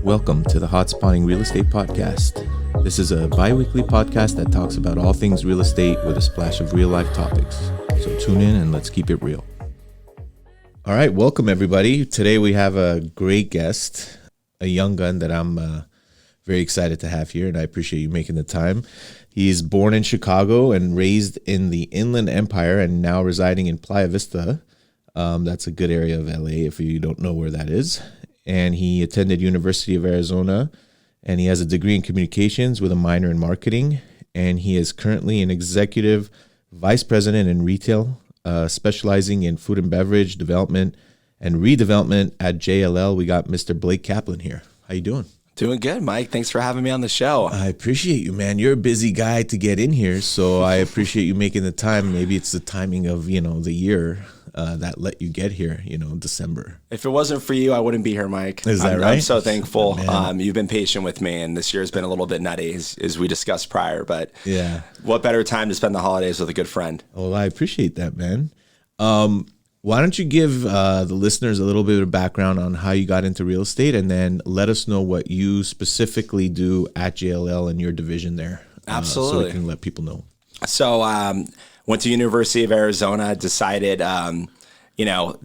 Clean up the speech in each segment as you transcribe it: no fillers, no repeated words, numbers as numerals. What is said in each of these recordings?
Welcome to the Hot Spotting Real Estate Podcast. This is a bi-weekly podcast that talks about all things real estate with a splash of real-life topics. So tune in and let's keep it real. All right, welcome everybody. Today we have a great guest, a young gun that I'm very excited to have here, and I appreciate you making the time. He's born in Chicago and raised in the Inland Empire and now residing in Playa Vista. That's a good area of LA if you don't know where that is. And he attended University of Arizona, and he has a degree in communications with a minor in marketing. And he is currently an executive vice president in retail, specializing in food and beverage development and redevelopment at JLL. We got Mr. Blake Kaplan here. How you doing? Doing good, Mike. Thanks for having me on the show. I appreciate you, man. You're a busy guy to get in here, so I appreciate you making the time. Maybe it's the timing of, the year that let you get here, December. If it wasn't for you, I wouldn't be here, Mike. Is that right? I'm so thankful. You've been patient with me, and this year's been a little bit nutty, as we discussed prior. But yeah, what better time to spend the holidays with a good friend? Well, I appreciate that, man. Why don't you give the listeners a little bit of background on how you got into real estate, and then let us know what you specifically do at JLL and your division there. Absolutely. So we can let people know. So went to University of Arizona, decided,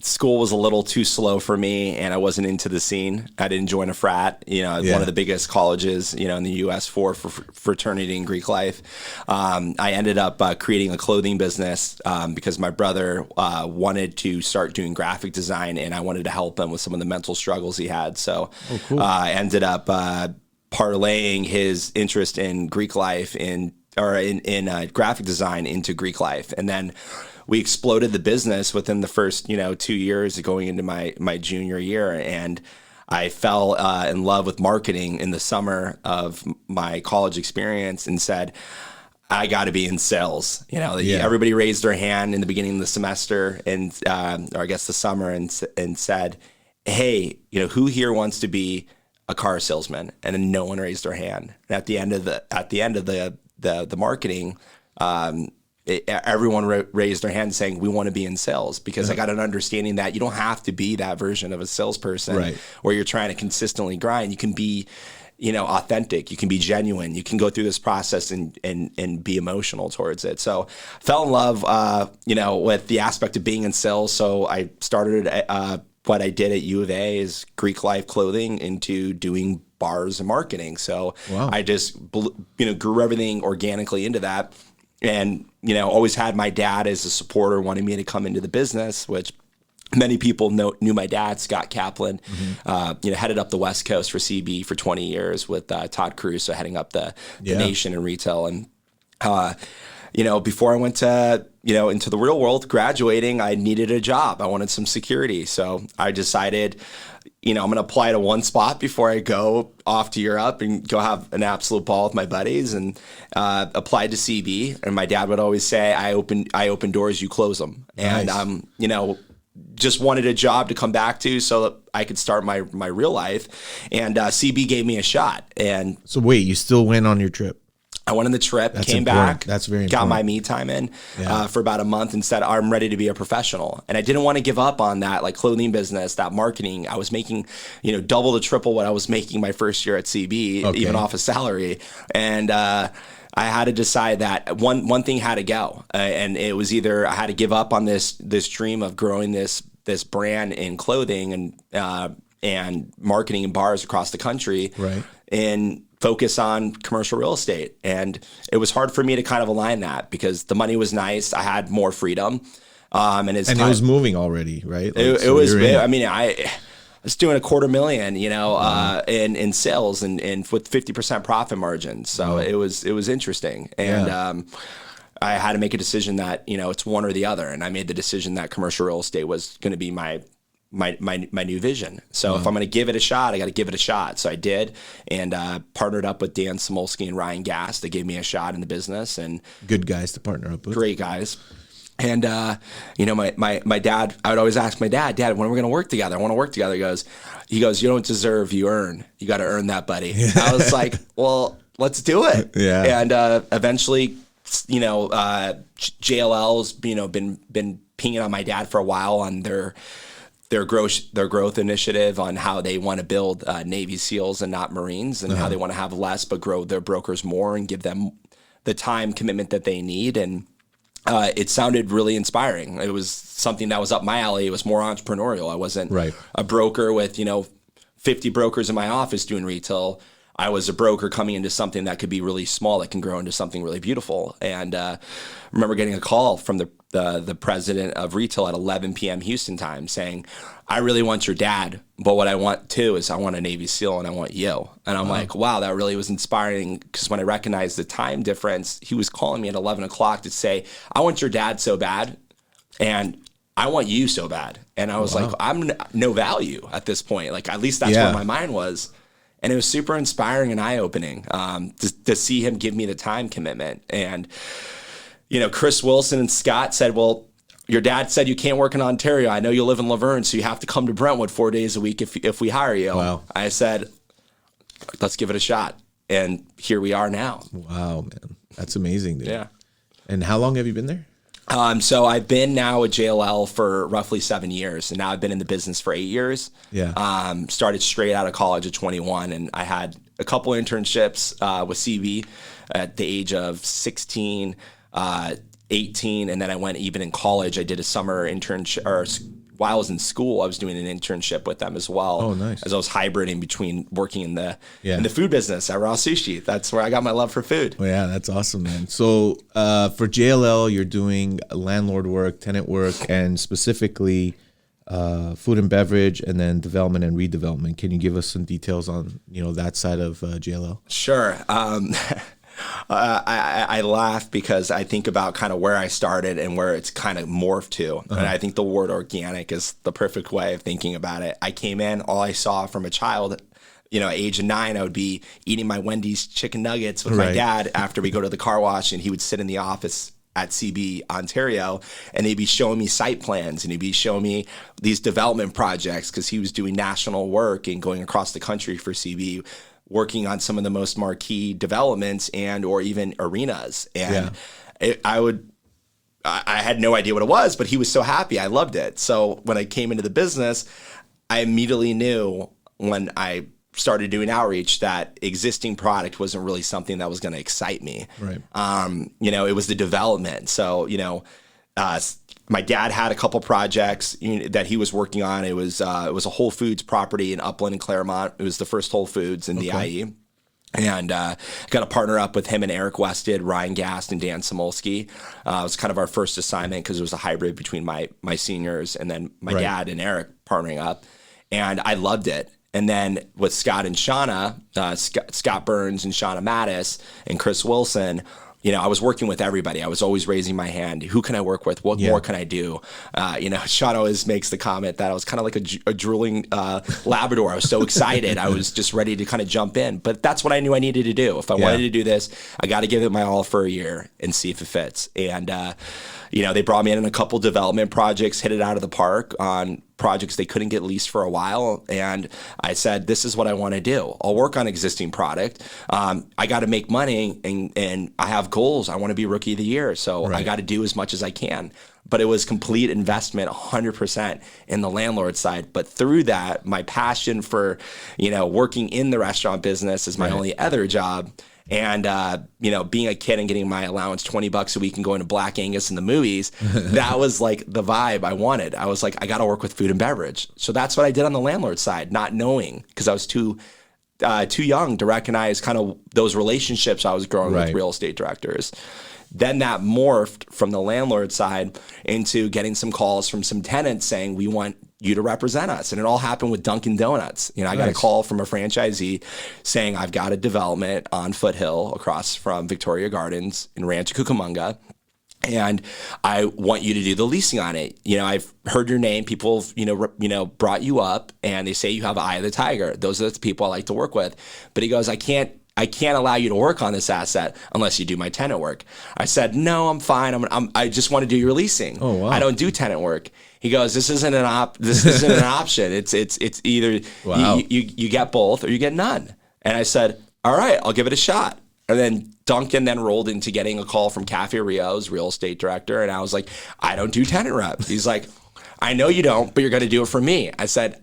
school was a little too slow for me and I wasn't into the scene. I didn't join a frat, one of the biggest colleges, in the U.S. for fraternity and Greek life. I ended up creating a clothing business because my brother wanted to start doing graphic design and I wanted to help him with some of the mental struggles he had. So I ended up parlaying his interest in Greek life in graphic design into Greek life. And then we exploded the business within the first, 2 years going into my junior year. And I fell in love with marketing in the summer of my college experience and said, I got to be in sales. Everybody raised their hand in the beginning of the semester and, or I guess the summer and said, hey, who here wants to be a car salesman? And then no one raised their hand. And at the end of the marketing, everyone raised their hand saying, we want to be in sales, because I got an understanding that you don't have to be that version of a salesperson where you're trying to consistently grind. You can be, authentic. You can be genuine. You can go through this process and be emotional towards it. So fell in love, with the aspect of being in sales. So I started what I did at U of A is Greek life clothing into doing bars and marketing. So I just, grew everything organically into that. And, always had my dad as a supporter, wanting me to come into the business, which many people knew my dad, Scott Kaplan, headed up the West Coast for CB for 20 years with Todd Cruz, so heading up the nation in retail. And, before I went to, into the real world, graduating, I needed a job. I wanted some security. So I decided, I'm going to apply to one spot before I go off to Europe and go have an absolute ball with my buddies, and applied to CB. And my dad would always say, I open doors, you close them. Nice. And, just wanted a job to come back to so that I could start my real life. And CB gave me a shot. And so wait, you still went on your trip? I went on the trip, came back, That's very got important. my me time in for about a month and said, I'm ready to be a professional. And I didn't want to give up on that, like clothing business, that marketing. I was making, double to triple what I was making my first year at CB, even off a salary. And I had to decide that one thing had to go. And it was either I had to give up on this dream of growing this brand in clothing and marketing in bars across the country. Right. And focus on commercial real estate. And it was hard for me to kind of align that because the money was nice. I had more freedom. It was moving already, right? I was doing $250,000, in sales and with 50% profit margins. So it was interesting. And, I had to make a decision that, it's one or the other. And I made the decision that commercial real estate was going to be my new vision. So if I'm going to give it a shot, I got to give it a shot. So I did, and partnered up with Dan Smolsky and Ryan Gass. They gave me a shot in the business, and good guys to partner up with. Great guys. And my dad, I would always ask my dad, when are we going to work together? I want to work together. He goes, you don't deserve, you earn. You got to earn that, buddy. Yeah. I was like, well, let's do it. Yeah. And eventually, JLL's been pinging on my dad for a while on their their growth initiative on how they want to build Navy SEALs and not Marines, and how they want to have less but grow their brokers more and give them the time commitment that they need. And it sounded really inspiring. It was something that was up my alley. It was more entrepreneurial. I wasn't a broker with 50 brokers in my office doing retail. I was a broker coming into something that could be really small, that can grow into something really beautiful. And I remember getting a call from the president of retail at 11 p.m. Houston time saying, I really want your dad, but what I want too is I want a Navy SEAL and I want you. And I'm like, wow, that really was inspiring, because when I recognized the time difference, he was calling me at 11 o'clock to say, I want your dad so bad and I want you so bad. And I was like, I'm no value at this point. Like, at least that's where my mind was. And it was super inspiring and eye-opening to see him give me the time commitment. And, Chris Wilson and Scott said, well, your dad said you can't work in Ontario. I know you live in Laverne, so you have to come to Brentwood 4 days a week if we hire you. Wow. I said, let's give it a shot. And here we are now. Wow, man. That's amazing, dude. Yeah. And how long have you been there? So I've been now at JLL for roughly 7 years, and now I've been in the business for 8 years. Yeah. Started straight out of college at 21, and I had a couple internships with CB at the age of 16, 18, and then I went even in college. I did a summer internship, or while I was in school, I was doing an internship with them as well. Oh, nice. As I was hybriding between working in the food business at Raw Sushi. That's where I got my love for food. Well, yeah, that's awesome, man. So for JLL, you're doing landlord work, tenant work, and specifically food and beverage, and then development and redevelopment. Can you give us some details on that side of JLL? Sure. I laugh because I think about kind of where I started and where it's kind of morphed to. And I think the word organic is the perfect way of thinking about it. I came in, all I saw from a child, age of 9, I would be eating my Wendy's chicken nuggets with my dad after we go to the car wash, and he would sit in the office at CB Ontario, and he'd be showing me site plans, and he'd be showing me these development projects, because he was doing national work and going across the country for CB, working on some of the most marquee developments and or even arenas. And I had no idea what it was, but he was so happy. I loved it. So when I came into the business, I immediately knew when I started doing outreach that existing product wasn't really something that was going to excite me. Right. It was the development. So, my dad had a couple projects that he was working on. It was a Whole Foods property in Upland and Claremont. It was the first Whole Foods in the IE. And got to partner up with him and Eric Wested, Ryan Gast, and Dan Samolsky. It was kind of our first assignment, because it was a hybrid between my seniors and then my dad and Eric partnering up. And I loved it. And then with Scott and Shauna, Scott Burns and Shauna Mattis and Chris Wilson, I was working with everybody. I was always raising my hand. Who can I work with? What more can I do? Shauna always makes the comment that I was kind of like a drooling Labrador. I was so excited. I was just ready to kind of jump in. But that's what I knew I needed to do. If I wanted to do this, I got to give it my all for a year and see if it fits. And, they brought me in a couple development projects, hit it out of the park on projects they couldn't get leased for a while. And I said, this is what I want to do. I'll work on existing product. I got to make money, and I have goals. I want to be Rookie of the Year. So I got to do as much as I can. But it was complete investment, 100% in the landlord side. But through that, my passion for, working in the restaurant business is my only other job. And, being a kid and getting my allowance $20 a week and going to Black Angus in the movies, that was like the vibe I wanted. I was like, I got to work with food and beverage. So that's what I did on the landlord side, not knowing, because I was too young to recognize kind of those relationships I was growing with real estate directors. Then that morphed from the landlord side into getting some calls from some tenants saying, we want you to represent us. And it all happened with Dunkin' Donuts. I got a call from a franchisee saying, I've got a development on Foothill across from Victoria Gardens in Rancho Cucamonga, and I want you to do the leasing on it. I've heard your name. People have, brought you up, and they say you have eye of the tiger. Those are the people I like to work with. But he goes, I can't allow you to work on this asset unless you do my tenant work. I said, no, I'm fine. I just want to do your leasing. Oh, wow. I don't do tenant work. He goes, this isn't an option. It's either you get both or you get none. And I said, all right, I'll give it a shot. And then Duncan then rolled into getting a call from Cafe Rio's real estate director. And I was like, I don't do tenant reps. He's like, I know you don't, but you're going to do it for me. I said,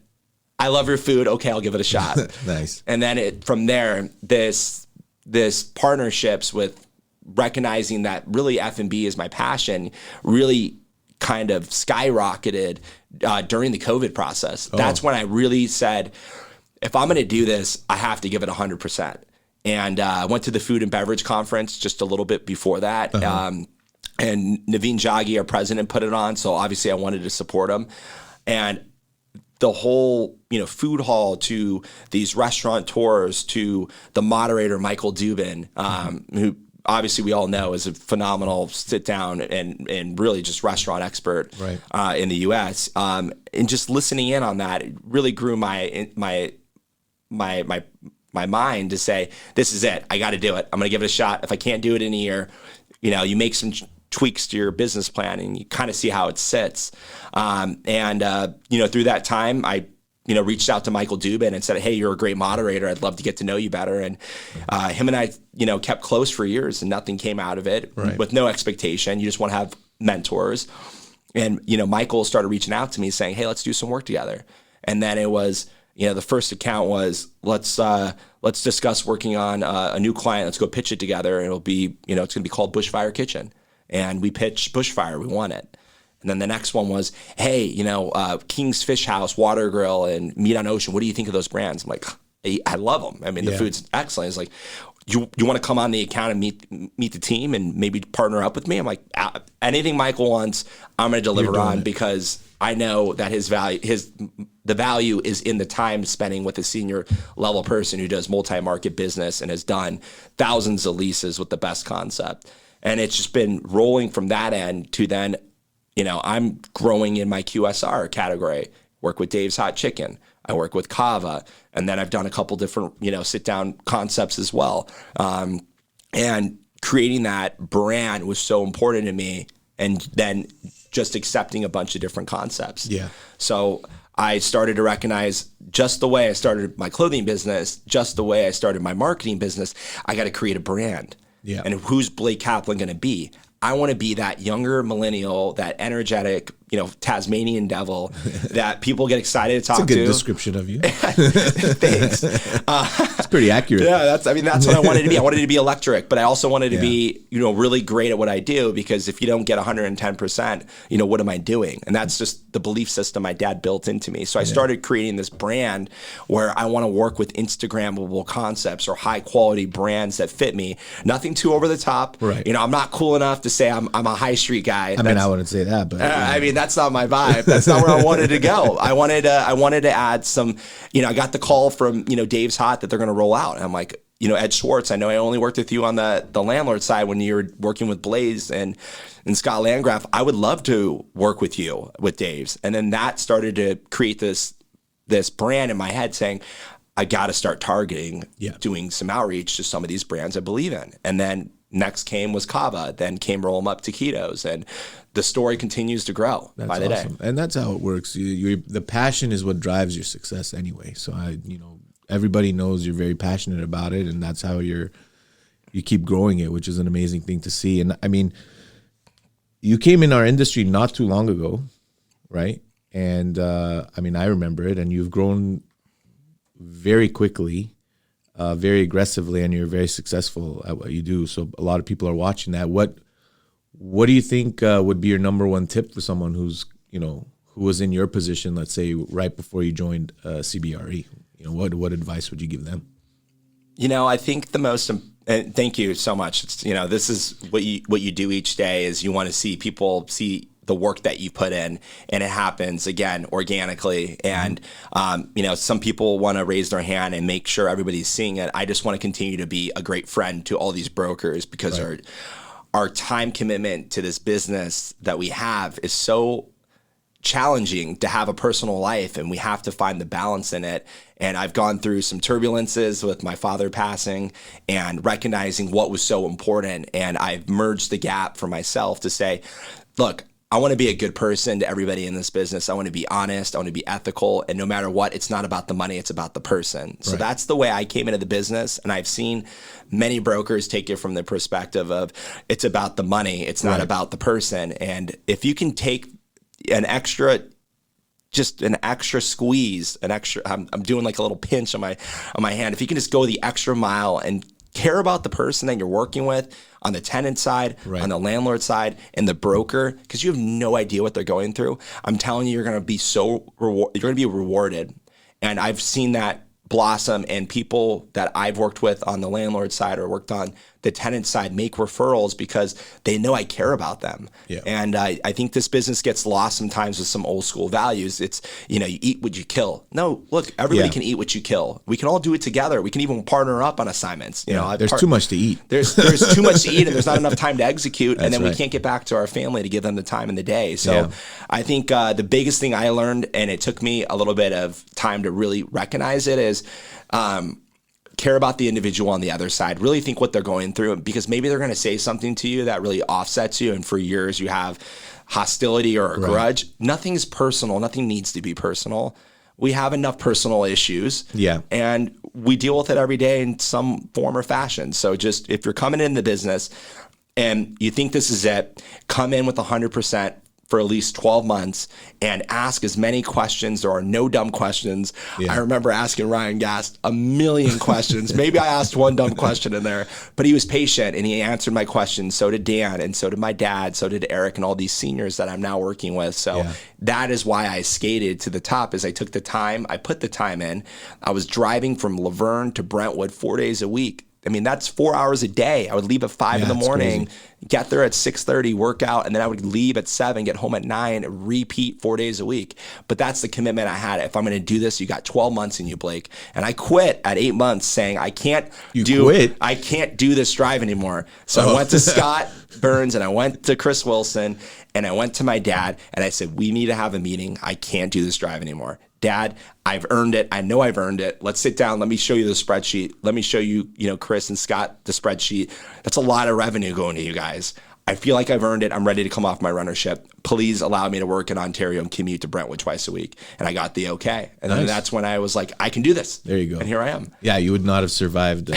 I love your food. Okay, I'll give it a shot. Nice. And then from there, this partnerships with recognizing that really F&B is my passion really kind of skyrocketed during the COVID process. That's when I really said, if I'm going to do this, I have to give it 100%. And I went to the food and beverage conference just a little bit before that. And Naveen Jaggi, our president, put it on. So obviously I wanted to support him. And the whole, food hall to these restaurateurs to the moderator, Michael Dubin, who obviously we all know is a phenomenal sit down and really just restaurant expert in the U.S. And just listening in on that, it really grew my mind to say, this is it. I got to do it. I'm going to give it a shot. If I can't do it in a year, you make some tweaks to your business plan and you kind of see how it sits. Through that time, I reached out to Michael Dubin and said, hey, you're a great moderator. I'd love to get to know you better. And him and I, kept close for years and nothing came out of it with no expectation. You just want to have mentors. And, Michael started reaching out to me saying, hey, let's do some work together. And then it was, the first account was, let's discuss working on a new client. Let's go pitch it together. And it'll be, it's going to be called Bushfire Kitchen. And we pitched Bushfire. We won it. And then the next one was, hey, King's Fish House, Water Grill, and Meat on Ocean. What do you think of those brands? I'm like, I love them. I mean, the food's excellent. It's like, you want to come on the account and meet the team and maybe partner up with me? I'm like, anything Michael wants, I'm going to deliver on because I know that the value is in the time spending with a senior level person who does multi-market business and has done thousands of leases with the best concept. And it's just been rolling from that end to then, I'm growing in my QSR category, work with Dave's Hot Chicken. I work with Kava. And then I've done a couple different, sit down concepts as well. And creating that brand was so important to me. And then just accepting a bunch of different concepts. Yeah. So I started to recognize just the way I started my clothing business, just the way I started my marketing business, I got to create a brand. Yeah. And who's Blake Kaplan going to be? I want to be that younger millennial, that energetic, Tasmanian devil that people get excited to talk to. That's a good description of you. Thanks. It's pretty accurate. Yeah, that's what I wanted to be. I wanted to be electric, but I also wanted to be, really great at what I do because if you don't get 110%, what am I doing? And that's just the belief system my dad built into me. So I started creating this brand where I want to work with Instagrammable concepts or high quality brands that fit me. Nothing too over the top. Right. I'm not cool enough to say I'm a high street guy. I wouldn't say that, but that's not my vibe. That's not where I wanted to go. I wanted to add some, I got the call from, Dave's Hot that they're going to roll out. And I'm like, Ed Schwartz, I know I only worked with you on the landlord side when you were working with Blaze and Scott Landgraf. I would love to work with you with Dave's. And then that started to create this brand in my head saying, I got to start targeting, doing some outreach to some of these brands I believe in. And then next came was Kava, then came Roll 'em Up Taquitos, and the story continues to grow by the day. And that's how it works. The passion is what drives your success anyway. So everybody knows you're very passionate about it, and that's how you keep growing it, which is an amazing thing to see. And I mean, you came in our industry not too long ago, right? And I remember it, and you've grown very quickly. Very aggressively, and you're very successful at what you do. So a lot of people are watching that. What do you think would be your number one tip for someone who's who was in your position, let's say right before you joined CBRE? What advice would you give them? I think the most. And thank you so much. It's, this is what you do each day is you want to see people see the work that you put in, and it happens again organically. And some people want to raise their hand and make sure everybody's seeing it. I just want to continue to be a great friend to all these brokers because our time commitment to this business that we have is so challenging to have a personal life, and we have to find the balance in it. And I've gone through some turbulences with my father passing and recognizing what was so important. And I've merged the gap for myself to say, look, I want to be a good person to everybody in this business. I want to be honest. I want to be ethical. And no matter what, it's not about the money. It's about the person. So that's the way I came into the business. And I've seen many brokers take it from the perspective of it's about the money. It's not about the person. And if you can take an extra just an extra squeeze, I'm doing like a little pinch on my hand. If you can just go the extra mile and care about the person that you're working with on the tenant side, on the landlord side, and the broker, because you have no idea what they're going through. I'm telling you, you're going to be you're going to be rewarded. And I've seen that blossom, and people that I've worked with on the landlord side or worked on the tenant side make referrals because they know I care about them. Yeah. And I think this business gets lost sometimes with some old school values. It's, you eat what you kill. No, look, everybody can eat what you kill. We can all do it together. We can even partner up on assignments. There's too much to eat. There's too much to eat, and there's not enough time to execute. And then we can't get back to our family to give them the time in the day. So I think the biggest thing I learned, and it took me a little bit of time to really recognize it, is care about the individual on the other side. Really think what they're going through, because maybe they're going to say something to you that really offsets you, and for years you have hostility or a grudge. Nothing's personal. Nothing needs to be personal. We have enough personal issues, and we deal with it every day in some form or fashion. So just, if you're coming in the business and you think this is it, come in with 100% for at least 12 months and ask as many questions. There are no dumb questions. I remember asking Ryan Gast a million questions. Maybe I asked one dumb question in there, but he was patient and he answered my questions. So did Dan, and so did my dad, so did Eric, and all these seniors that I'm now working with. So that is why I skated to the top, is I took the time, I put the time in. I was driving from Laverne to Brentwood 4 days a week. I mean, that's 4 hours a day. I would leave at 5 in the morning, get there at 6:30, work out, and then I would leave at 7, get home at 9, repeat 4 days a week. But that's the commitment I had. If I'm going to do this, you got 12 months in you, Blake. And I quit at 8 months, saying I can't do this drive anymore. So I went to Scott Burns, and I went to Chris Wilson, and I went to my dad, and I said, we need to have a meeting. I can't do this drive anymore. Dad, I've earned it. I know I've earned it. Let's sit down. Let me show you the spreadsheet. Let me show you, Chris and Scott, the spreadsheet. That's a lot of revenue going to you guys. I feel like I've earned it. I'm ready to come off my runnership. Please allow me to work in Ontario and commute to Brentwood twice a week. And I got the okay. And then that's when I was like, I can do this. There you go. And here I am. Yeah, you would not have survived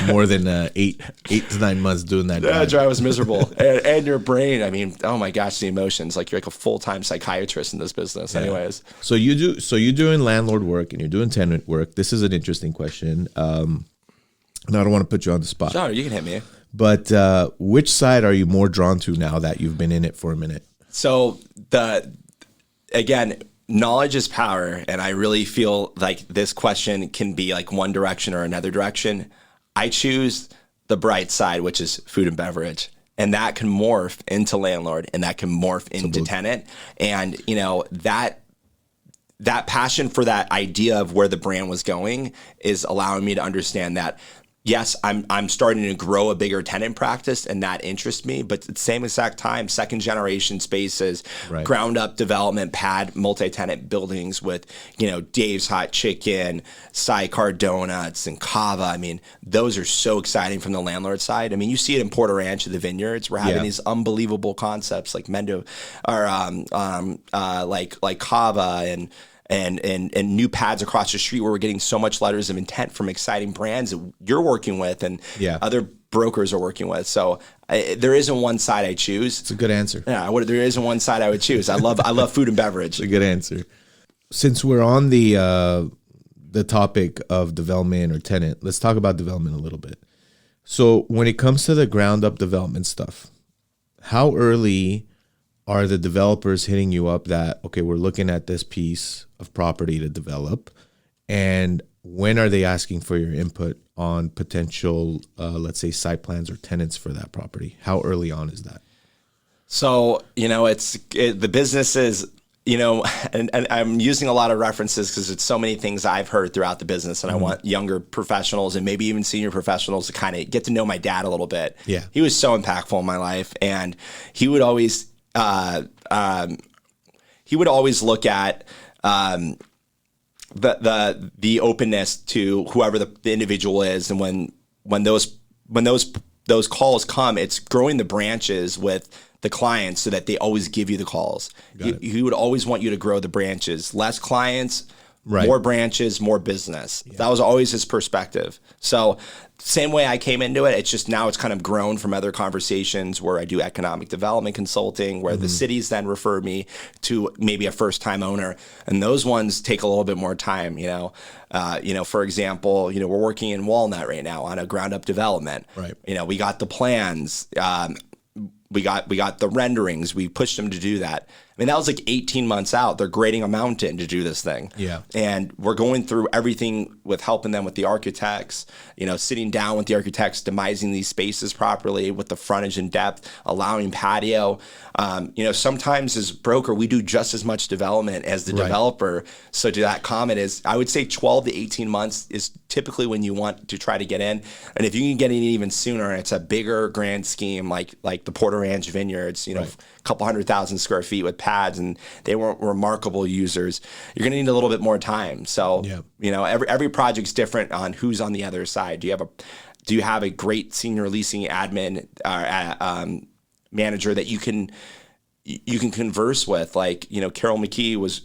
more than 8 to 9 months doing that. That drive was miserable. and your brain, I mean, oh my gosh, the emotions. Like, you're like a full-time psychiatrist in this business anyways. So you're doing landlord work and you're doing tenant work. This is an interesting question. And I don't want to put you on the spot. Sure, you can hit me. But which side are you more drawn to now that you've been in it for a minute? So again, knowledge is power. And I really feel like this question can be like one direction or another direction. I choose the bright side, which is food and beverage. And that can morph into landlord, and that can morph into tenant. And, that passion for that idea of where the brand was going is allowing me to understand that, yes, I'm starting to grow a bigger tenant practice, and that interests me. But at the same exact time, second generation spaces, ground up development, pad, multi-tenant buildings with, Dave's Hot Chicken, Sidecar Donuts, and Kava. I mean, those are so exciting from the landlord side. I mean, you see it in Porter Ranch at the Vineyards. We're having these unbelievable concepts like Mendo, or like Kava and new pads across the street, where we're getting so much letters of intent from exciting brands that you're working with and other brokers are working with. So there isn't one side I choose. It's a good answer. Yeah, there isn't one side I would choose. I love food and beverage. It's a good answer. Since we're on the topic of development or tenant, let's talk about development a little bit. So when it comes to the ground up development stuff, how early are the developers hitting you up that, okay, we're looking at this piece of property to develop, and when are they asking for your input on potential, let's say, site plans or tenants for that property? How early on is that? So, the business is, and I'm using a lot of references because it's so many things I've heard throughout the business, and I want younger professionals and maybe even senior professionals to kind of get to know my dad a little bit. Yeah. He was so impactful in my life, and he would always look at the openness to whoever the individual is, and when those calls come, it's growing the branches with the clients so that they always give you the calls. He would always want you to grow the branches. Less clients, Right. More branches, more business. Yeah. That was always his perspective. So same way I came into it, it's just now it's kind of grown from other conversations where I do economic development consulting, where the cities then refer me to maybe a first-time owner, and those ones take a little bit more time. For example, we're working in Walnut right now on a ground-up development. Right. We got the plans. We got the renderings. We pushed them to do that. I mean, that was like 18 months out. They're grading a mountain to do this thing. Yeah. And we're going through everything with helping them with the architects, sitting down with the architects, demising these spaces properly with the frontage and depth, allowing patio. Sometimes as broker, we do just as much development as the developer. So to that comment is, I would say 12 to 18 months is typically when you want to try to get in. And if you can get in even sooner, it's a bigger grand scheme like the Porter Ranch Vineyards, a couple 100,000 square feet with pads, and they were remarkable users. You're going to need a little bit more time. So, every project's different on who's on the other side. Do you have a great senior leasing admin manager that you can converse with? Like, Carol McKee was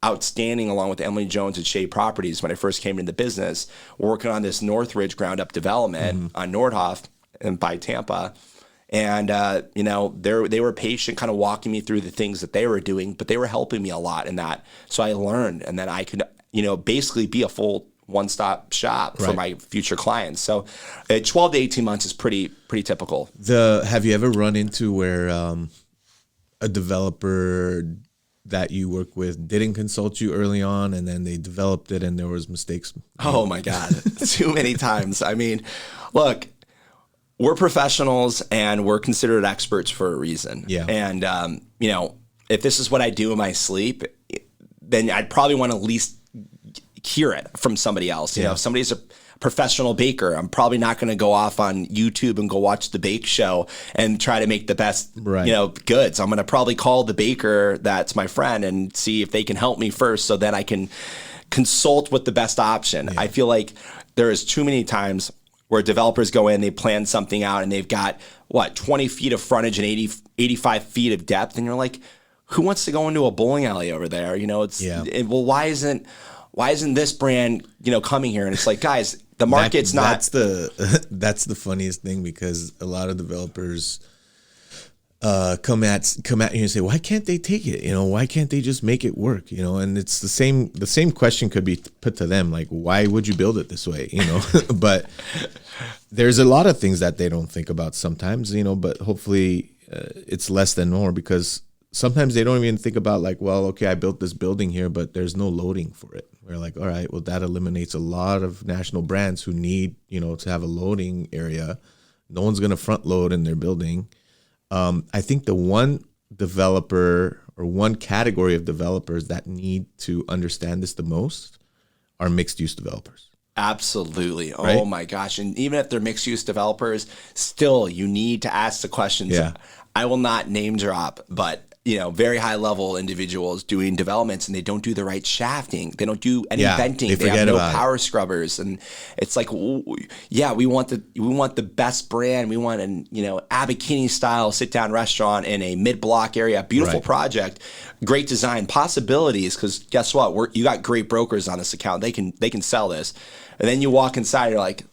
outstanding along with Emily Jones at Shea Properties when I first came into business, working on this Northridge ground up development on Nordhoff and by Tampa. And, they were patient, kind of walking me through the things that they were doing, but they were helping me a lot in that. So I learned, and then I could, basically be a full one-stop shop for my future clients. So 12 to 18 months is pretty typical. Have you ever run into where a developer that you work with didn't consult you early on, and then they developed it and there was mistakes? Oh my God, too many times. I mean, look, we're professionals and we're considered experts for a reason. Yeah. And, if this is what I do in my sleep, then I'd probably want to at least hear it from somebody else. If somebody's a professional baker, I'm probably not going to go off on YouTube and go watch the bake show and try to make the best, goods. I'm going to probably call the baker that's my friend and see if they can help me first, so then I can consult with the best option. Yeah. I feel like there is too many times where developers go in, they plan something out, and they've got 20 feet of frontage and 85 feet of depth. And you're like, who wants to go into a bowling alley over there? Well, why isn't this brand, coming here? And it's like, guys, the market's not. That's the funniest thing, because a lot of developers come at you and say, why can't they take it? Why can't they just make it work? And it's the same question could be put to them, like, why would you build it this way? But there's a lot of things that they don't think about sometimes, but hopefully it's less than more, because sometimes they don't even think about, like, well, okay, I built this building here, but there's no loading for it. We're like, all right, well, that eliminates a lot of national brands who need, to have a loading area. No one's going to front load in their building. I think the one developer or one category of developers that need to understand this the most are mixed use developers. Absolutely. Right? Oh my gosh. And even if they're mixed use developers, still you need to ask the questions. Yeah. I will not name drop, but very high level individuals doing developments, and they don't do the right shafting. They don't do any venting. They have no power scrubbers. And it's like, we want the best brand. We want an, Abikini style sit down restaurant in a mid block area, beautiful project, great design possibilities. Cause guess what? You got great brokers on this account. They can sell this. And then you walk inside, you're like,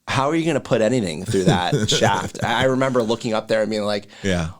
how are you going to put anything through that shaft? I remember looking up there and being like,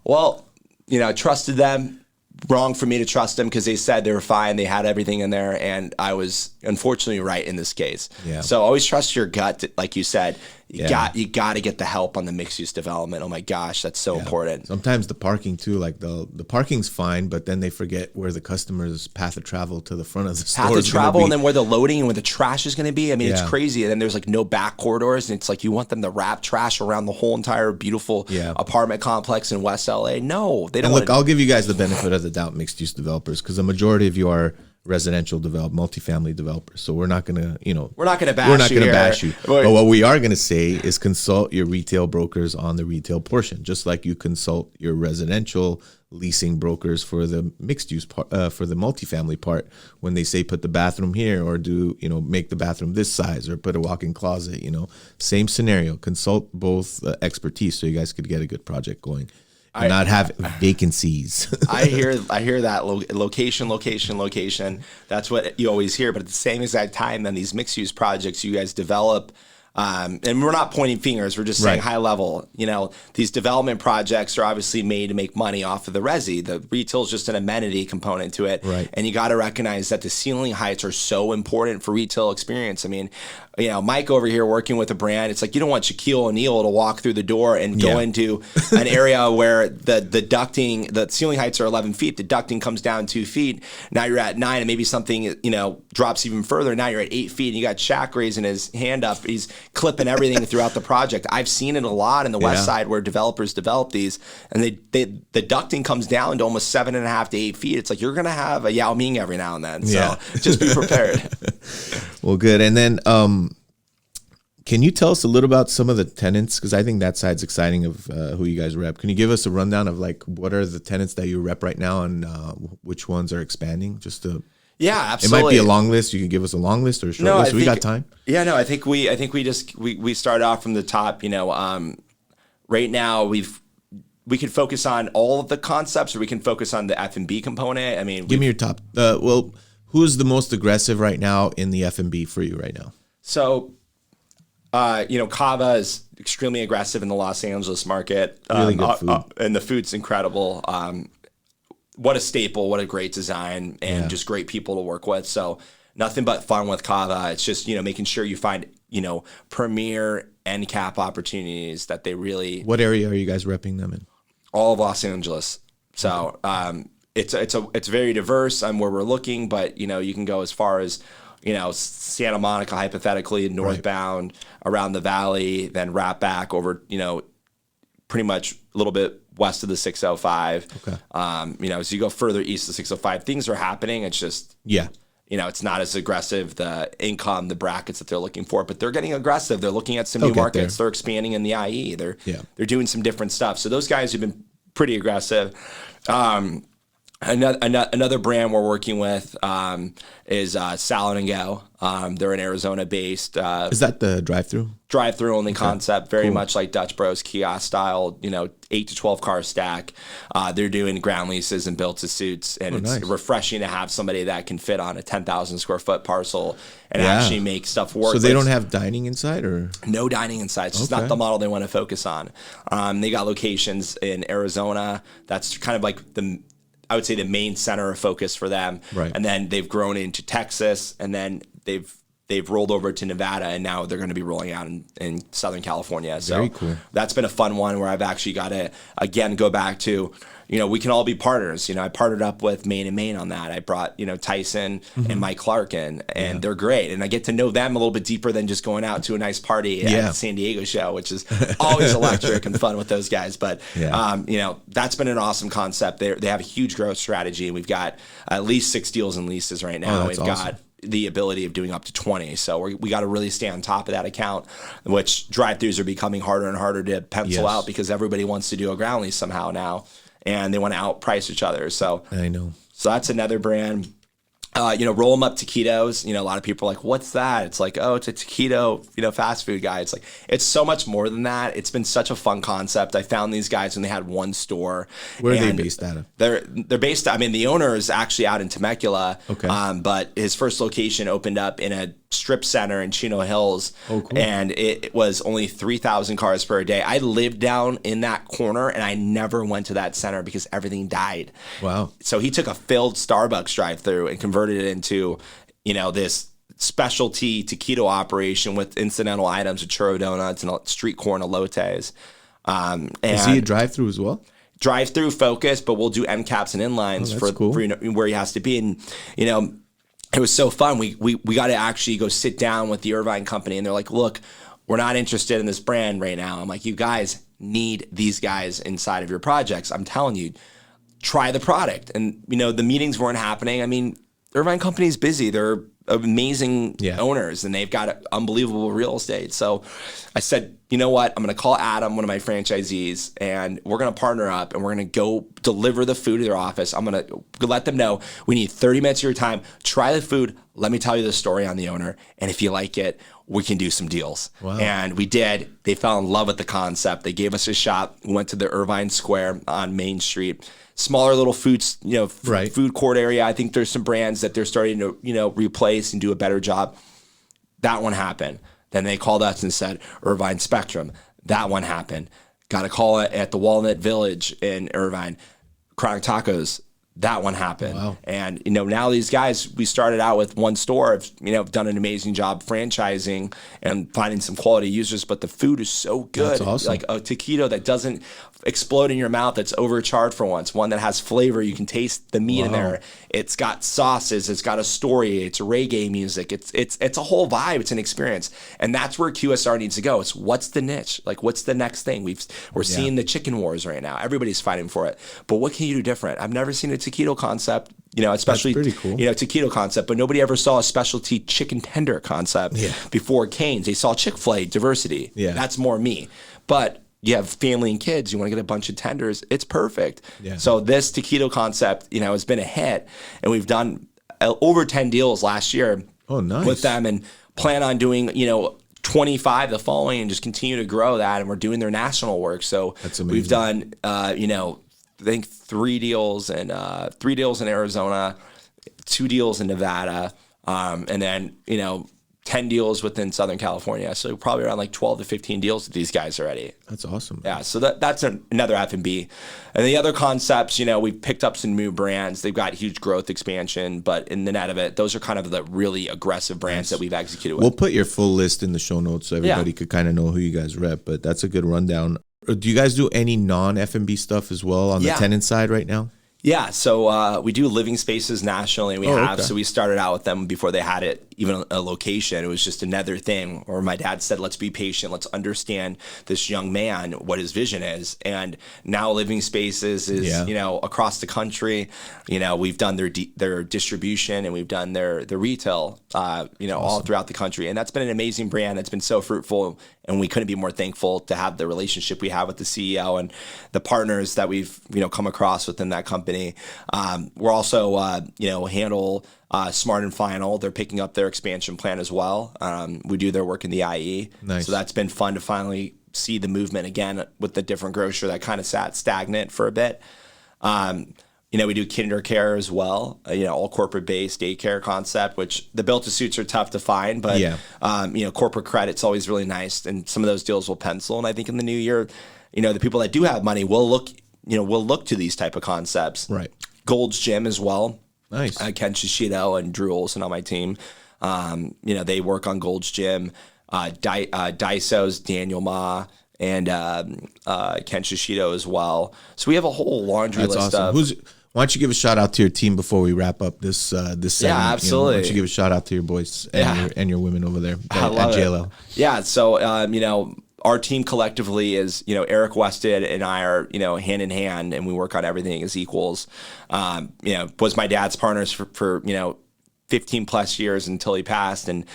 well, I trusted them. Wrong for me to trust them, because they said they were fine. They had everything in there, and I was unfortunately right in this case. Yeah. So always trust your gut. Like you said, you got to get the help on the mixed use development. Oh my gosh, that's so important. Sometimes the parking too, like the parking's fine, but then they forget where the customer's path of travel to the front of the store path of travel, and then where the loading and where the trash is going to be. I mean, it's crazy. And then there's like no back corridors, and it's like you want them to wrap trash around the whole entire beautiful apartment complex in West LA. No, they don't. And look, I'll give you guys the benefit of the doubt, mixed use developers, because the majority of you are residential multifamily developers. So we're not going to, we're not going to bash you. But what we are going to say is consult your retail brokers on the retail portion, just like you consult your residential leasing brokers for the mixed use part, for the multifamily part, when they say put the bathroom here, or do, make the bathroom this size, or put a walk-in closet, same scenario. Consult both expertise so you guys could get a good project going. and not have vacancies. I hear that location. That's what you always hear. But at the same exact time, then these mixed use projects you guys develop. And we're not pointing fingers. We're just saying high level. These development projects are obviously made to make money off of the resi. The retail is just an amenity component to it. Right. And you got to recognize that the ceiling heights are so important for retail experience. I mean, Mike over here working with a brand, it's like you don't want Shaquille O'Neal to walk through the door and go into an area where the ducting, the ceiling heights are 11 feet, the ducting comes down 2 feet. Now you're at 9 and maybe something, drops even further. Now you're at 8 feet and you got Shaq raising his hand up. He's clipping everything throughout the project. I've seen it a lot in the West Side where developers develop these and the ducting comes down to almost 7.5 to 8 feet. It's like you're going to have a Yao Ming every now and then. So just be prepared. Well, good. And then, can you tell us a little about some of the tenants? Because I think that side's exciting of who you guys rep. Can you give us a rundown of what are the tenants that you rep right now and which ones are expanding? Yeah, absolutely. It might be a long list. You can give us a long list or a short list. We got time. Yeah, no, I think we started off from the top. Right now we can focus on all of the concepts, or we can focus on the F&B component. I mean, give me your top. Who's the most aggressive right now in the F&B for you right now? So, Cava is extremely aggressive in the Los Angeles market. Really good food. And the food's incredible. What a staple, what a great design, and just great people to work with. So nothing but fun with Cava. It's just, making sure you find, premier end cap opportunities that they really... What area are you guys repping them in? All of Los Angeles. So it's very diverse on where we're looking, but, you can go as far as... Santa Monica, hypothetically, northbound around the valley, then wrap back over, pretty much a little bit west of the 605. Okay. As you go further east of 605, things are happening. It's just, it's not as aggressive, the income, the brackets that they're looking for, but they're getting aggressive. They're looking at some new markets. They're expanding in the IE. They're doing some different stuff. So those guys have been pretty aggressive. Another brand we're working with is Salad and Go. They're an Arizona-based. Is that the drive-through? Drive-through only concept, very much like Dutch Bros kiosk style. 8 to 12 car stack. They're doing ground leases and built-to-suits, and it's refreshing to have somebody that can fit on a 10,000 square foot parcel and actually make stuff work. So they don't have dining inside, or no dining inside? It's just not the model they want to focus on. They got locations in Arizona. That's kind of like I would say the main center of focus for them. Right. And then they've grown into Texas, and then they've rolled over to Nevada, and now they're going to be rolling out in Southern California. So very cool. That's been a fun one where I've actually got to, again, go back to, we can all be partners. I partnered up with Main and Main on that. I brought, Tyson and Mike Clark in, and they're great. And I get to know them a little bit deeper than just going out to a nice party at the San Diego show, which is always electric and fun with those guys. But, that's been an awesome concept. They have a huge growth strategy, and we've got at least 6 deals and leases right now. We've got the ability of doing up to 20. So we got to really stay on top of that account, which drive-throughs are becoming harder and harder to pencil out because everybody wants to do a ground lease somehow now, and they want to outprice each other. So I know. So that's another brand. Roll them up taquitos. A lot of people are like, what's that? It's like, oh, it's a taquito, fast food guy. It's like, it's so much more than that. It's been such a fun concept. I found these guys when they had one store. Where are they based out of? They're based, the owner is actually out in Temecula. Okay. But his first location opened up in a strip center in Chino Hills. Oh, cool. And it was only 3,000 cars per day. I lived down in that corner, and I never went to that center because everything died. Wow. So he took a failed Starbucks drive-through and converted it into, this specialty taquito operation with incidental items of churro donuts and street corn elotes. And is he a drive-through as well? Drive-through focus, but we'll do end caps and inlines for where he has to be. And, it was so fun. We got to actually go sit down with the Irvine company, and they're like, look, we're not interested in this brand right now. I'm like, you guys need these guys inside of your projects. I'm telling you, try the product. And, the meetings weren't happening. Irvine company's busy. They're amazing owners, and they've got unbelievable real estate. So I said, you know what? I'm going to call Adam, one of my franchisees, and we're going to partner up, and we're going to go deliver the food to their office. I'm going to let them know we need 30 minutes of your time. Try the food. let me tell you the story on the owner. And if you like it, we can do some deals. Wow. And we did. They fell in love with the concept. They gave us a shot. We went to the Irvine Square on Main Street. Smaller little foods, food court area. I think there's some brands that they're starting to, replace and do a better job. That one happened. Then they called us and said, Irvine Spectrum. That one happened. Got a call at the Walnut Village in Irvine. Chronic Tacos. That one happened. Wow. And, now these guys, we started out with one store, have done an amazing job franchising and finding some quality users, but the food is so good. That's awesome. Like a taquito that doesn't explode in your mouth, that's overcharged for once, one that has flavor. You can taste the meat in there. It's got sauces. It's got a story. It's reggae music. It's a whole vibe. It's an experience. And that's where QSR needs to go. It's what's the niche? Like, what's the next thing? We're seeing the chicken wars right now. Everybody's fighting for it. But what can you do different? I've never seen a taquito concept, especially, that's pretty cool. Taquito concept, but nobody ever saw a specialty chicken tender concept before Cane's. They saw Chick-fil-A diversity. Yeah. That's more me. But you have family and kids, you want to get a bunch of tenders, it's perfect. Yeah. So this taquito concept, has been a hit, and we've done over 10 deals last year with them, and plan on doing, 25 the following, and just continue to grow that. And we're doing their national work. So we've done, I think 3 deals in Arizona, 2 deals in Nevada, and then, 10 deals within Southern California. So probably around like 12 to 15 deals with these guys already. That's awesome. Yeah. So that's another F&B. And the other concepts, we've picked up some new brands. They've got huge growth expansion, but in the net of it, those are kind of the really aggressive brands that we've executed with. We'll put your full list in the show notes so everybody could kind of know who you guys rep, but that's a good rundown. Do you guys do any non-F&B stuff as well on the tenant side right now? Yeah, so we do living spaces nationally. So we started out with them before they had it, even a location. It was just another thing where my dad said, let's be patient. Let's understand this young man, what his vision is. And now living spaces is, across the country. We've done their distribution, and we've done their retail, awesome. All throughout the country. And that's been an amazing brand. That's been so fruitful. And we couldn't be more thankful to have the relationship we have with the CEO and the partners that we've, come across within that company. We're also, handle Smart and Final. They're picking up their expansion plan as well. We do their work in the IE. Nice. So that's been fun to finally see the movement again with the different grocer that kind of sat stagnant for a bit. We do kinder care as well, all corporate-based daycare concept, which the built-to-suits are tough to find, but, corporate credit's always really nice, and some of those deals will pencil. And I think in the new year, the people that do have money will look to these type of concepts. Right. Gold's Gym as well. Nice. Ken Shishito and Drew Olson on my team. They work on Gold's Gym. Daiso's Daniel Ma and Ken Shishito as well. So we have a whole laundry list of... Why don't you give a shout out to your team before we wrap up this segment? Yeah, absolutely. Why don't you give a shout out to your boys and your women over there at JLL? Yeah, so our team collectively is Eric Wested and I are hand in hand, and we work on everything as equals. Was my dad's partners for 15 plus years until he passed, and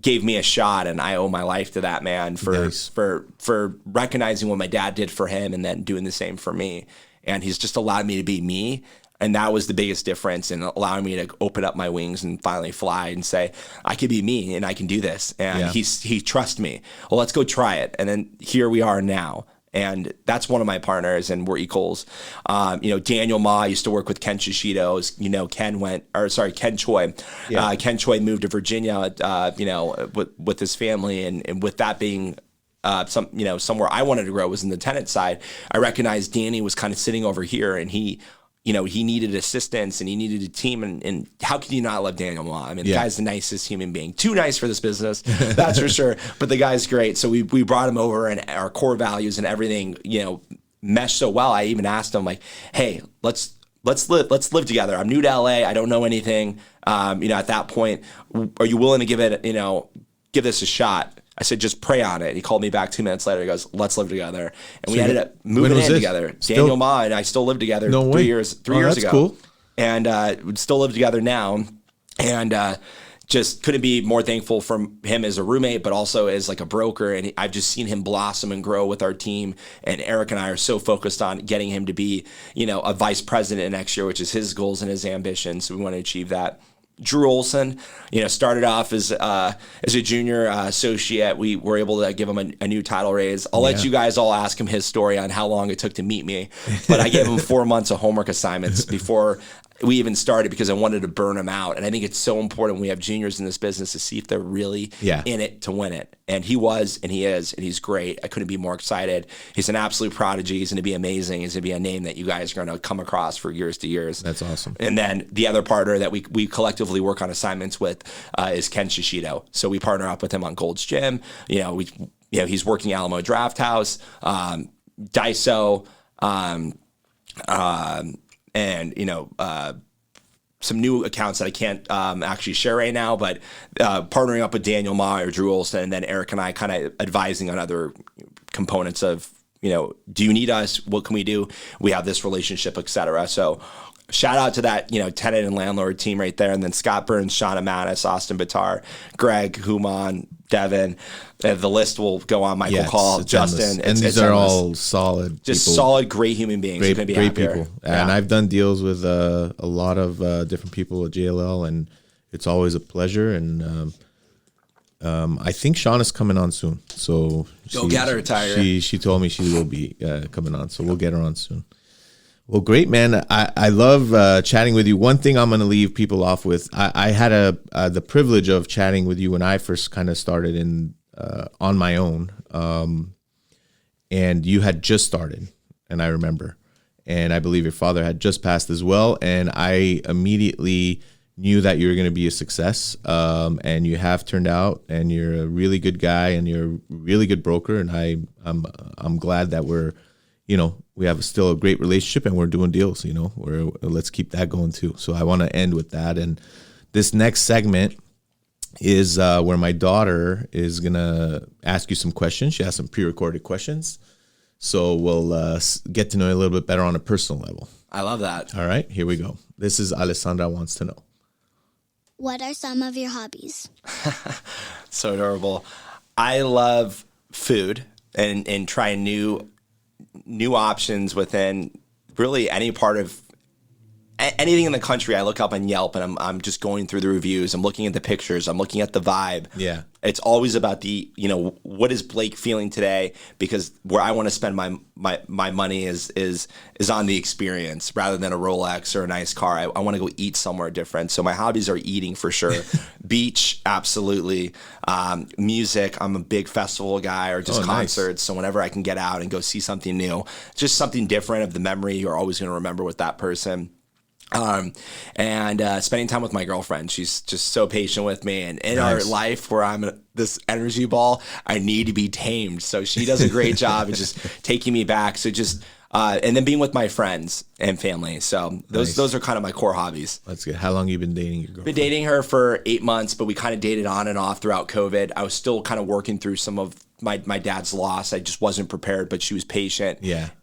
gave me a shot, and I owe my life to that man for recognizing what my dad did for him and then doing the same for me. And he's just allowed me to be me. And that was the biggest difference in allowing me to open up my wings and finally fly and say, I can be me and I can do this. And he trusts me. Well, let's go try it. And then here we are now. And that's one of my partners, and we're equals. Daniel Ma used to work with Ken Shishito. Ken Choi. Yeah. Ken Choi moved to Virginia, with his family, and with that being somewhere I wanted to grow was in the tenant side. I recognized Danny was kind of sitting over here, and he needed assistance and he needed a team. And how can you not love Daniel Ma? I mean, the guy's the nicest human being. Too nice for this business, that's for sure. But the guy's great. So we brought him over, and our core values and everything, meshed so well. I even asked him, like, hey, let's live together. I'm new to LA. I don't know anything. At that point, are you willing to give this a shot? I said, just pray on it. He called me back 2 minutes later. He goes, let's live together. And we ended up moving in together. Daniel Ma and I still live together 3 years ago. Cool. And we still live together now. And just couldn't be more thankful for him as a roommate, but also as like a broker. And I've just seen him blossom and grow with our team. And Eric and I are so focused on getting him to be, a vice president next year, which is his goals and his ambitions. So we want to achieve that. Drew Olson, started off as a junior associate. We were able to give him a new title raise. I'll let you guys all ask him his story on how long it took to meet me, but I gave him 4 months of homework assignments before we even started because I wanted to burn him out. And I think it's so important when we have juniors in this business to see if they're really in it to win it. And he was, and he is, and he's great. I couldn't be more excited. He's an absolute prodigy. He's going to be amazing. He's going to be a name that you guys are going to come across for years to years. That's awesome. And then the other partner that we collectively work on assignments with is Ken Shishido. So we partner up with him on Gold's Gym. He's working Alamo Draft House, Daiso, and some new accounts that I can't actually share right now, but partnering up with Daniel Ma or Drew Olson, and then Eric and I kind of advising on other components of, do you need us? What can we do? We have this relationship, et cetera. So shout out to that, tenant and landlord team right there. And then Scott Burns, Shauna Mattis, Austin Bitar, Greg, Human, Devin. The list will go on. Michael Call, Justin. And these are all solid just people. Solid, great human beings. Great people. And I've done deals with a lot of different people at JLL, and it's always a pleasure. And I think Shauna's coming on soon. So go get her, Tiger. She told me she will be coming on, so we'll get her on soon. Well, great, man. I love chatting with you. One thing I'm going to leave people off with, I had the privilege of chatting with you when I first kind of started on my own, and you had just started, and I remember. And I believe your father had just passed as well, and I immediately knew that you were going to be a success, and you have turned out, and you're a really good guy, and you're a really good broker, and I'm glad that we have still a great relationship and we're doing deals, let's keep that going too. So I want to end with that. And this next segment is where my daughter is going to ask you some questions. She has some pre-recorded questions. So we'll get to know you a little bit better on a personal level. I love that. All right, here we go. This is Alessandra Wants to Know. What are some of your hobbies? So adorable. I love food and trying new options within really any part of anything in the country. I look up on Yelp and I'm just going through the reviews. I'm looking at the pictures. I'm looking at the vibe. Yeah. It's always about the, what is Blake feeling today? Because where I want to spend my money is on the experience rather than a Rolex or a nice car. I want to go eat somewhere different. So my hobbies are eating for sure. Beach, absolutely. Music, I'm a big festival guy or just concerts. Nice. So whenever I can get out and go see something new, just something different of the memory you're always going to remember with that person. And spending time with my girlfriend. She's just so patient with me. And in our life where I'm this energy ball, I need to be tamed. So she does a great job of just taking me back. So just, and then being with my friends and family. So those are kind of my core hobbies. That's good. How long have you been dating your girlfriend? Been dating her for 8 months, but we kind of dated on and off throughout COVID. I was still kind of working through some of my dad's loss. I just wasn't prepared, but she was patient,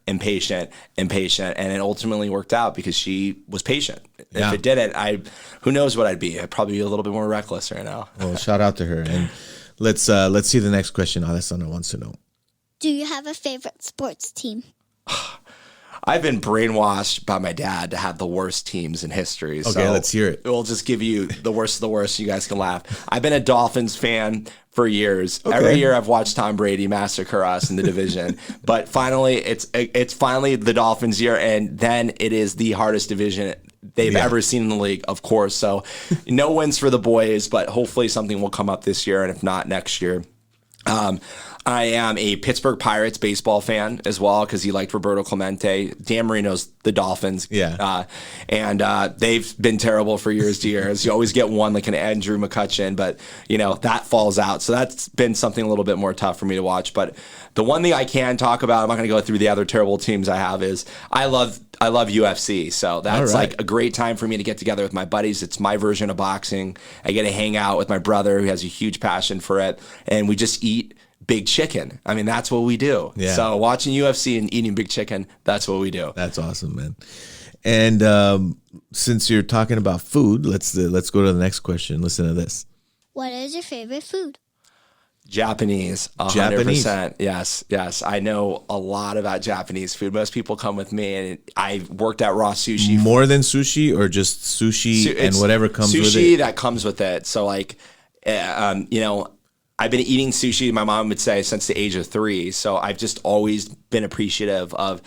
and patient, and it ultimately worked out because she was patient. If it didn't, who knows what I'd be? I'd probably be a little bit more reckless right now. Well, shout out to her. And let's see the next question. Alessandra wants to know. Do you have a favorite sports team? I've been brainwashed by my dad to have the worst teams in history. Okay, so let's hear it. We'll just give you the worst of the worst. You guys can laugh. I've been a Dolphins fan for years. Okay. Every year I've watched Tom Brady massacre us in the division. But finally, it's finally the Dolphins' year, and then it is the hardest division they've ever seen in the league, of course. So no wins for the boys, but hopefully something will come up this year, and if not, next year. I am a Pittsburgh Pirates baseball fan as well because he liked Roberto Clemente. Dan Marino's the Dolphins. And they've been terrible for years to years. You always get one like an Andrew McCutcheon, but that falls out. So that's been something a little bit more tough for me to watch. But the one thing I can talk about, I'm not going to go through the other terrible teams I have, is I love UFC. So that's like a great time for me to get together with my buddies. It's my version of boxing. I get to hang out with my brother who has a huge passion for it. And we just eat big chicken. I mean, that's what we do. Yeah. So watching UFC and eating big chicken, that's what we do. That's awesome, man. And since you're talking about food, let's go to the next question. Listen to this. What is your favorite food? Japanese, 100%. Yes. I know a lot about Japanese food. Most people come with me, and I worked at Raw Sushi. More than sushi, or just sushi and whatever comes with it? Sushi that comes with it. So like, you know, I've been eating sushi, my mom would say, since the age of 3. So I've just always been appreciative of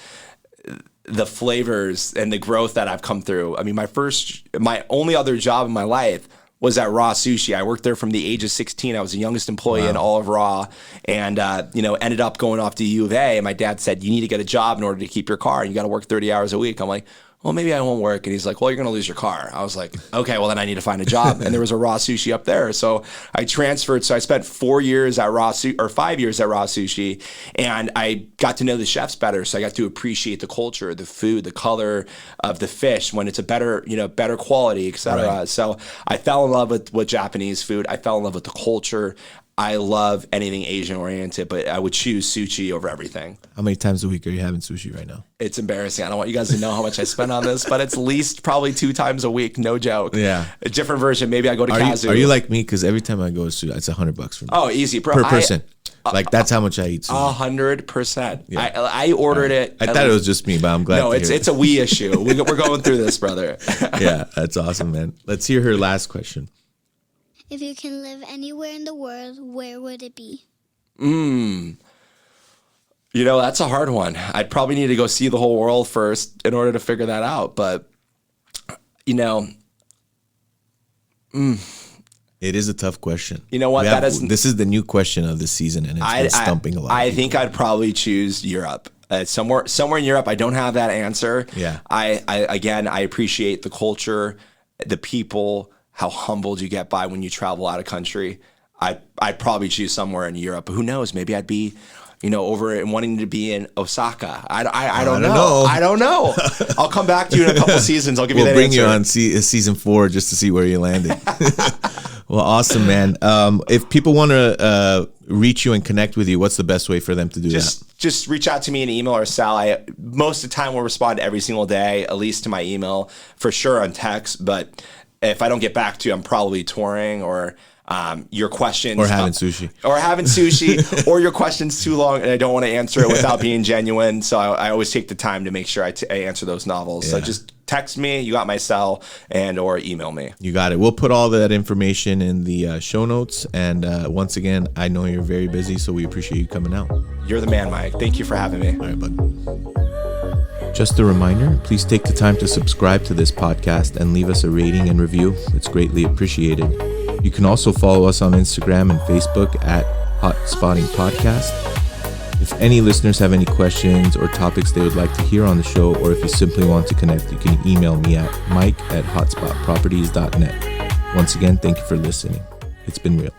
the flavors and the growth that I've come through. I mean, my only other job in my life was at Raw Sushi. I worked there from the age of 16. I was the youngest employee in all of Raw, and you know, ended up going off to U of A. And my dad said, "You need to get a job in order to keep your car. You got to work 30 hours a week." I'm like, "Well, maybe I won't work." And he's like, "Well, you're going to lose your car." I was like, "Okay, well then I need to find a job." And there was a Raw Sushi up there, so I transferred. So I spent 4 years at Raw Sushi, or 5 years at Raw Sushi, and I got to know the chefs better. So I got to appreciate the culture, the food, the color of the fish when it's a better, you know, better quality, etc. Right. So I fell in love with Japanese food. I fell in love with the culture. I love anything Asian oriented, but I would choose sushi over everything. How many times a week are you having sushi right now? It's embarrassing. I don't want you guys to know how much I spend on this, but it's at least probably 2 times a week. No joke. Yeah. A different version. Maybe I go to Kazu. Are you like me? Because every time I go to sushi, it's $100 for me. Oh, easy. Per person. Like, that's how much I eat sushi. 100%. Yeah. I ordered it. I thought it was just me, but I'm glad. No, it's a we issue. We're going through this, brother. Yeah, that's awesome, man. Let's hear her last question. If you can live anywhere in the world, where would it be? You know, that's a hard one. I'd probably need to go see the whole world first in order to figure that out. But, you know, it is a tough question. You know what? This is the new question of the season, and it's been stumping a lot. I think I'd probably choose Europe. Somewhere in Europe. I don't have that answer. Yeah. I appreciate the culture, the people, how humbled you get by when you travel out of country. I'd probably choose somewhere in Europe. But who knows? Maybe I'd be, you know, over and wanting to be in Osaka. I don't know. I don't know. I'll come back to you in a couple seasons. I'll give you that answer. We'll bring you on season 4 just to see where you landed. Well, awesome, man. If people want to reach you and connect with you, what's the best way for them to do that? Just reach out to me in email or Sal. Most of the time will respond every single day, at least to my email, for sure on text. But if I don't get back to you, I'm probably touring, or your questions, or having sushi, or your question's too long and I don't want to answer it without being genuine. So I always take the time to make sure I answer those novels. Yeah. So just text me. You got my cell, or email me. You got it. We'll put all that information in the show notes. And once again, I know you're very busy, so we appreciate you coming out. You're the man, Mike. Thank you for having me. All right, bud. Just a reminder, please take the time to subscribe to this podcast and leave us a rating and review. It's greatly appreciated. You can also follow us on Instagram and Facebook at Hot Spotting Podcast. If any listeners have any questions or topics they would like to hear on the show, or if you simply want to connect, you can email me at mike@hotspotproperties.net. Once again, thank you for listening. It's been real.